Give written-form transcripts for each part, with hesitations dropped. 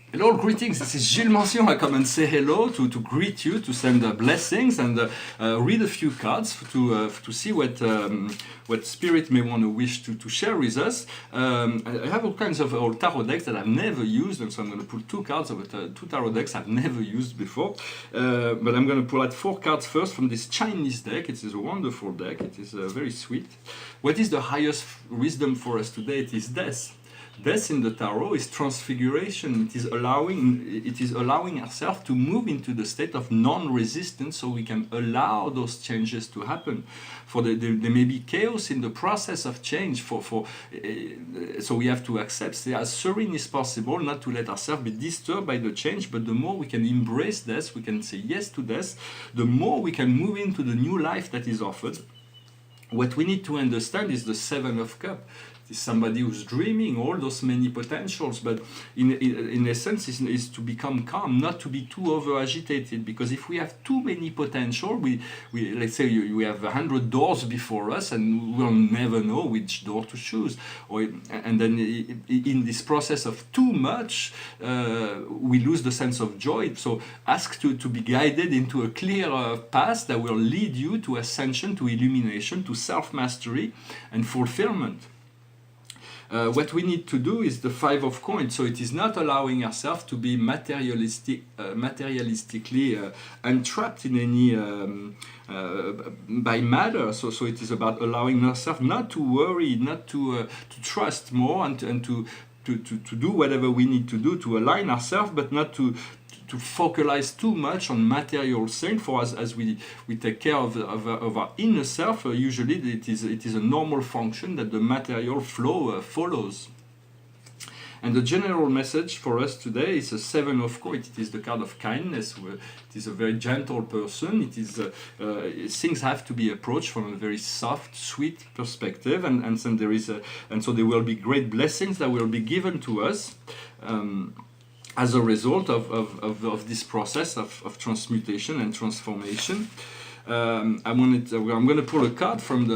Hello, greetings. This is Gilles Mention. I come and say hello to greet you, to send blessings, and read a few cards to see what Spirit may want to wish to share with us. I have all kinds of old tarot decks that I've never used, and so I'm going to pull two cards of two tarot decks I've never used before. But I'm going to pull out 4 cards first from this Chinese deck. It is a wonderful deck. It is very sweet. What is the highest wisdom for us today? It is death. Death in the tarot is transfiguration. It is allowing ourselves to move into the state of non-resistance, so we can allow those changes to happen. For there may be chaos in the process of change. So we have to accept, stay as serene as possible, not to let ourselves be disturbed by the change. But the more we can embrace death, we can say yes to death, the more we can move into the new life that is offered. What we need to understand is the Seven of Cups. Is somebody who's dreaming all those many potentials, but in essence is to become calm, not to be too over agitated, because if we have too many potential, we let's say we have 100 doors before us and we'll never know which door to choose, and then in this process of too much we lose the sense of joy. So ask to be guided into a clear path that will lead you to ascension, to illumination, to self-mastery and fulfillment. What we need to do is the 5 of coins. So it is not allowing ourselves to be materialistically entrapped in any by matter. So it is about allowing ourselves not to worry, not to trust more, and to do whatever we need to do to align ourselves, but not to focalize too much on material things. For us, as we take care of our inner self, usually it is a normal function that the material flow follows. And the general message for us today is a 7 of coins. It is the card of kindness. It is a very gentle person. It is things have to be approached from a very soft, sweet perspective, and so there will be great blessings that will be given to us. As a result of this process of transmutation and transformation. I'm going to pull a card from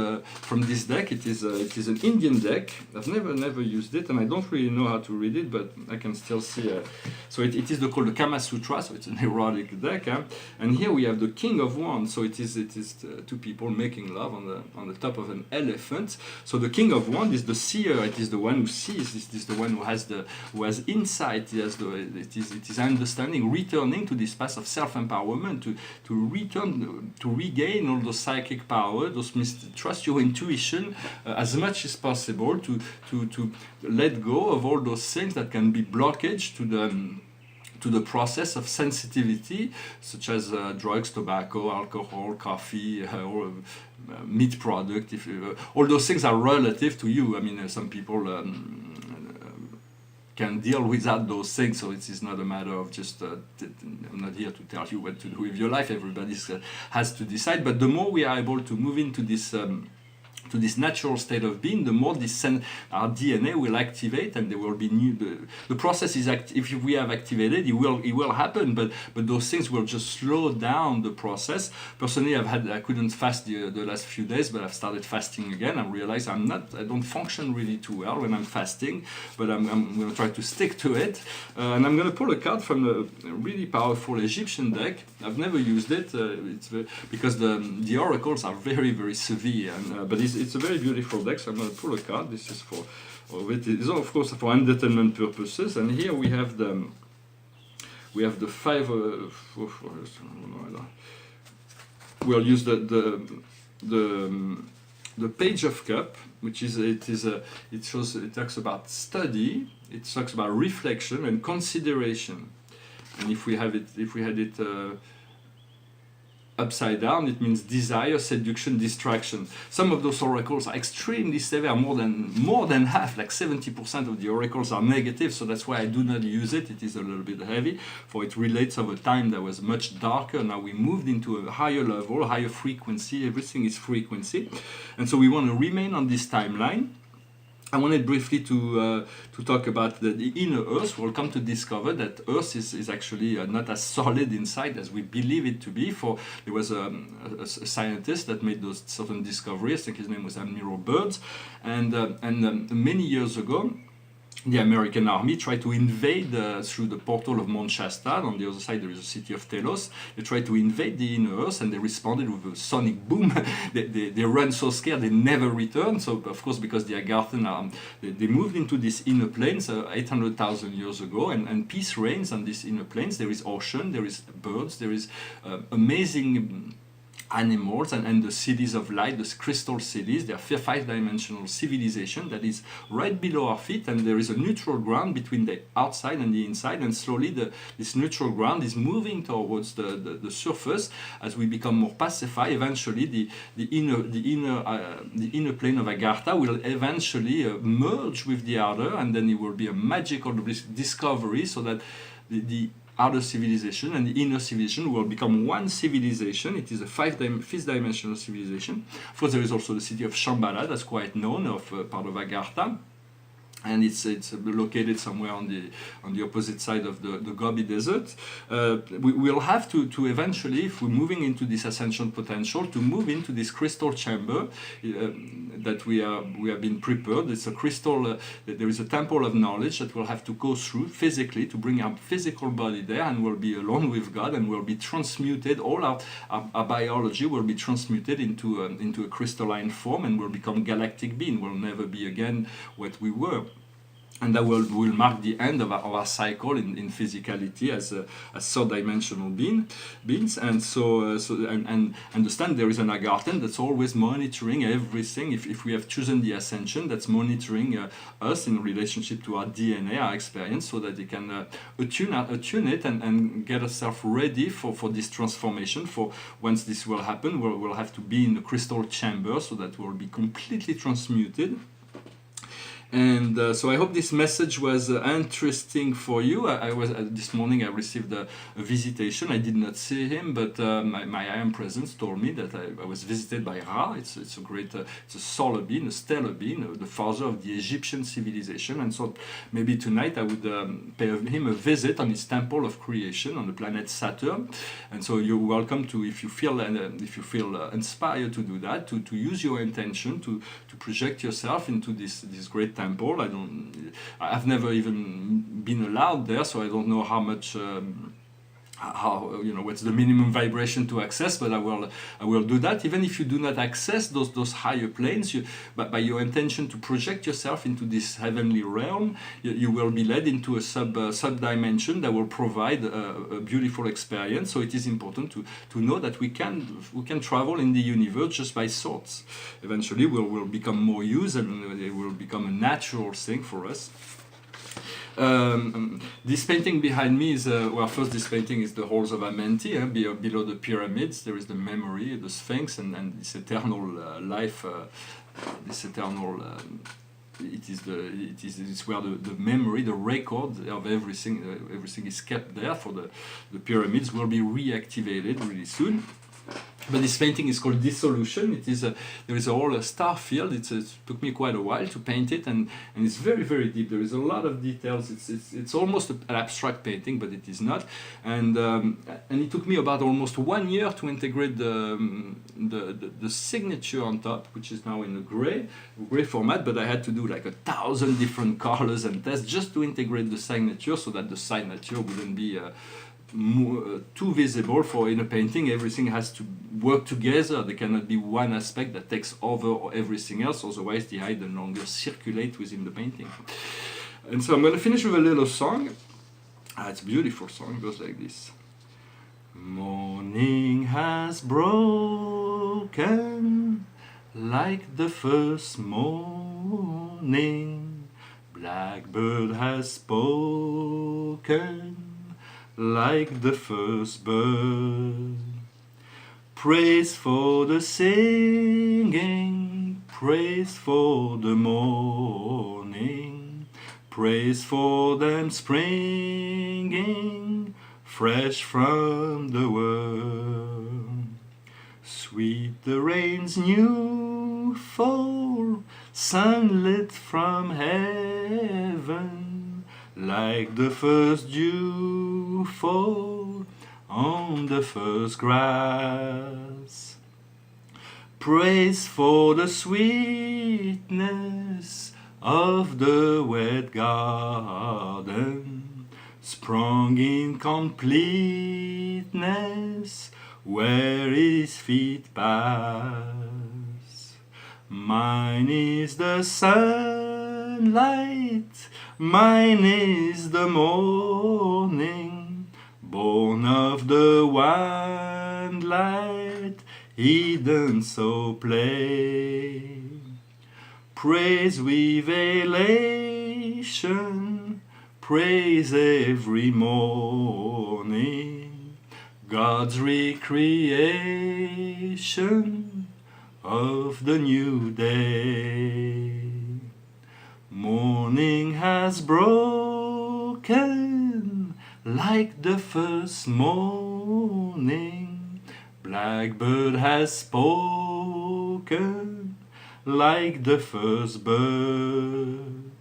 this deck. It is an Indian deck. I've never used it, and I don't really know how to read it, but I can still see. So it is called the Kama Sutra. So it's an erotic deck, and here we have the King of Wands. So it is two people making love on the top of an elephant. So the King of Wands is the seer. It is the one who sees. It is the one who has insight. It is understanding, returning to this path of self-empowerment, to return to regain all those psychic power, trust your intuition as much as possible, to let go of all those things that can be blockage to the process of sensitivity, such as drugs, tobacco, alcohol, coffee, or meat product. All those things are relative to you. I mean, some people can deal without those things, so it is not a matter of just I'm not here to tell you what to do with your life. Everybody has to decide. But the more we are able to move into this natural state of being, the more our DNA will activate, and there will be the process is if we have activated, it will happen, but those things will just slow down the process. Personally, I couldn't fast the last few days, but I've started fasting again. I realize I don't function really too well when I'm fasting, but I'm going to try to stick to it. And I'm going to pull a card from a really powerful Egyptian deck. I've never used it because the oracles are very, very severe, but it's a very beautiful deck. So I'm going to pull a card. This is it is of course for entertainment purposes. And here we have the 5. We'll use the Page of Cup, which it talks about study. It talks about reflection and consideration. And if we had it upside down, it means desire, seduction, distraction. Some of those oracles are extremely severe, more than half, like 70% of the oracles are negative, so that's why I do not use it. It is a little bit heavy, for it relates of a time that was much darker. Now we moved into a higher level, higher frequency. Everything is frequency, and so we want to remain on this timeline. I wanted briefly to talk about the inner Earth. We'll come to discover that Earth is actually not as solid inside as we believe it to be. There was a scientist that made those certain discoveries. I think his name was Admiral Byrd, and many years ago, the American army tried to invade through the portal of Mount Shasta. On the other side, there is a city of Telos. They tried to invade the inner Earth, and they responded with a sonic boom. They ran so scared they never returned. So, of course, because the Agartha, they moved into these inner planes 800,000 years ago, and peace reigns on these inner planes. There is ocean, there is birds, there is amazing animals, and the cities of light, the crystal cities. They are five-dimensional civilization that is right below our feet, and there is a neutral ground between the outside and the inside, and slowly this neutral ground is moving towards the surface as we become more pacified. Eventually the inner plane of Agartha will eventually merge with the outer, and then it will be a magical discovery, so that the outer civilization and the inner civilization will become one civilization. It is a fifth-dimensional civilization. Of course, there is also the city of Shambhala, that's quite known, of part of Agartha. And it's located somewhere on the opposite side of the Gobi Desert. We will have to eventually, if we're moving into this ascension potential, to move into this crystal chamber that we have been prepared. It's a crystal. There is a temple of knowledge that we'll have to go through physically to bring our physical body there, and we'll be alone with God, and we'll be transmuted. All our biology will be transmuted into a crystalline form, and we'll become galactic being. We'll never be again what we were. And that will mark the end of our cycle in physicality as third-dimensional beings. And so understand there is an Agarthan that's always monitoring everything. If we have chosen the ascension, that's monitoring us in relationship to our DNA, our experience, so that they can attune it and get ourselves ready for this transformation. For once this will happen, we'll have to be in the crystal chamber, so that we'll be completely transmuted. And so I hope this message was interesting for you. I was this morning I received a visitation. I did not see him, but my I am presence told me that I was visited by Ra. It's a great, it's a solar being, a stellar being, the father of the Egyptian civilization. And so maybe tonight I would pay him a visit on his temple of creation on the planet Saturn. And so you're welcome to, if you feel inspired to do that, to use your intention to project yourself into this great temple. I've never even been allowed there, so I don't know how much what's the minimum vibration to access, but I will do that. Even if you do not access those higher planes, but by your intention to project yourself into this heavenly realm, you will be led into a sub dimension that will provide a beautiful experience. So it is important to know that we can travel in the universe just by thoughts. Eventually we'll become more used, and it will become a natural thing for us. This painting behind me is, first this painting is the halls of Amenti. Below the pyramids there is the memory, the Sphinx, and this eternal life, this eternal... It is where the memory, the record of everything is kept there. For the pyramids will be reactivated really soon. But this painting is called Dissolution. There is a whole star field. It took me quite a while to paint it, and it's very, very deep. There is a lot of details. It's almost an abstract painting, but it is not. And it took me about almost 1 year to integrate the signature on top, which is now in a gray format. But I had to do like 1,000 different colors and tests just to integrate the signature, so that the signature wouldn't be too visible. For in a painting, everything has to work together. There cannot be one aspect that takes over everything else, otherwise the eye no longer circulate within the painting. And so I'm going to finish with a little song. It's a beautiful song. It goes like this. Morning has broken like the first morning. Blackbird has spoken like the first bird. Praise for the singing, praise for the morning, praise for them springing fresh from the world. Sweet the rain's new fall, sunlit from heaven, like the first dew fall on the first grass. Praise for the sweetness of the wet garden, sprung in completeness where his feet pass. Mine is the sunlight, mine is the morning, born of the one light, hidden so plain. Praise with elation, praise every morning, God's recreation of the new day. Morning has broken like the first morning, blackbird has spoken like the first bird.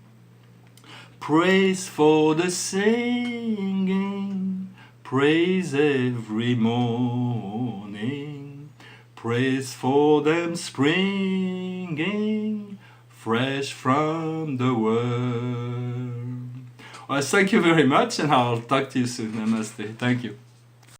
Praise for the singing, praise every morning, praise for them springing fresh from the world. Well, thank you very much, and I'll talk to you soon. Namaste. Thank you.